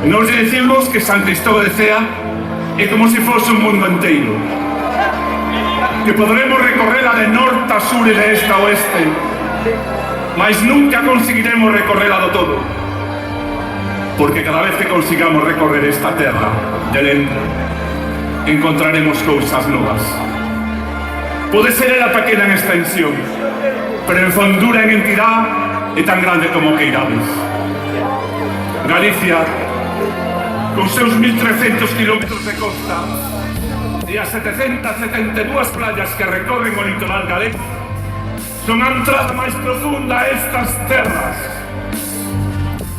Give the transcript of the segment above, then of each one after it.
Nos decimos que San Cristóbal de Cea é como se fose un mundo inteiro, que podremos recorrela de norte a sur e de este a oeste, mas nunca conseguiremos recorrela do todo, porque cada vez que consigamos recorrer esta terra de lento, encontraremos cousas novas. Pode ser ela pequena en extensión, pero en fondura, en entidade, é tan grande como que irades. Galicia, con seus 1.300 kilómetros de costa e as 772 playas que recorren o litoral galego, son a entrada máis profunda a estas terras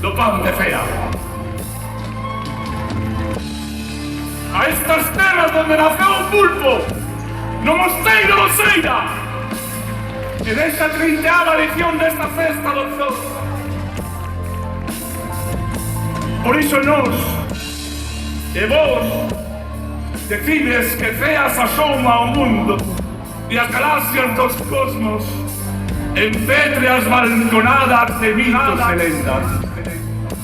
do pan de Cea. A estas terras donde naceu o pulpo, no mosteiro do Seira, e desta 30ª edición desta festa do Zoo. Por iso nos, e vos, decides que Cea se asoma ao mundo e as galaxias dos cosmos en pétreas balconadas de mitos e lendas.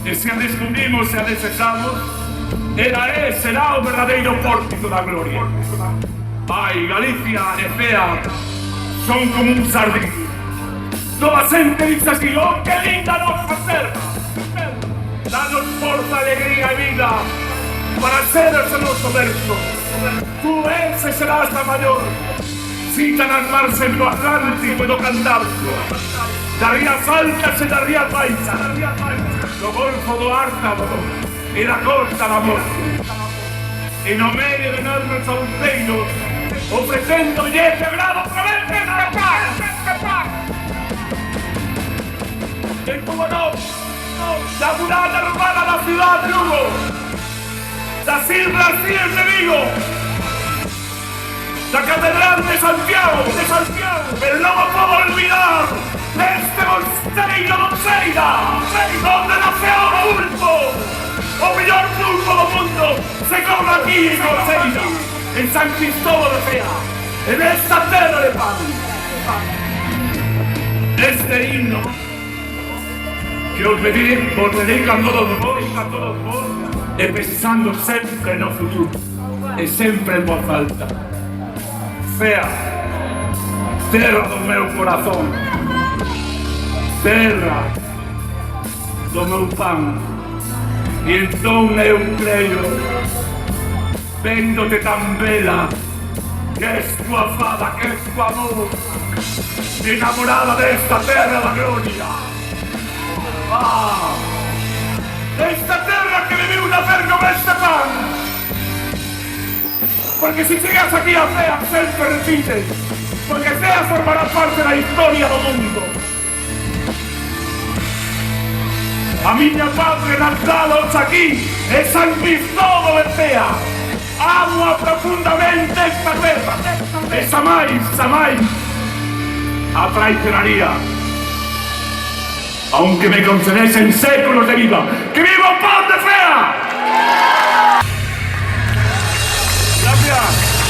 E se a descubrimos e a desechamos, ela será o verdadeiro pórtico da gloria. Ai, Galicia e Cea son como un sardín. Toda xente dice así: oh, que linda nosa terra! Danos forza, alegría e vida para ser ese noso verso. Tú ese serás a maior. Citan as marxes do Atlántico e do Cantábrico, das rías altas e das rías baixas, do Golfo do Ártabo e da Costa da Morte. E no medio de nossos outeiros, ofrecéndolle ese grado otra vez de paz. E como non, da muralla urbana da ciudad de Lugo, das Islas Cíes de Vigo, da Catedral de Santiago, pero non o podo olvidar deste mosteiro do Seira, donde naceu o pulpo, o mellor pulpo do mundo, se come aquí en o Seira, en San Cristóbal de Cea, en esta terra de pan. Este himno que os dedican todos vos, e pensando sempre no futuro, e sempre en voz alta. Cea, terra do meu corazón, terra do meu pan, e entón eu creo, véndote tan bela, que es tua fada, que es tu amor, enamorada desta terra da gloria. Ah, esta terra que viviu nacer con este pan. Porque si chegas aquí a Cea, sempre repites, porque Cea formará parte da historia do mundo. A miña padre nazados aquí é San Cristóbal de Cea. Amo profundamente esta terra, e xamais a traicionaría. Aunque me concediesen séculos de vida, ¡que viva o pan de Cea!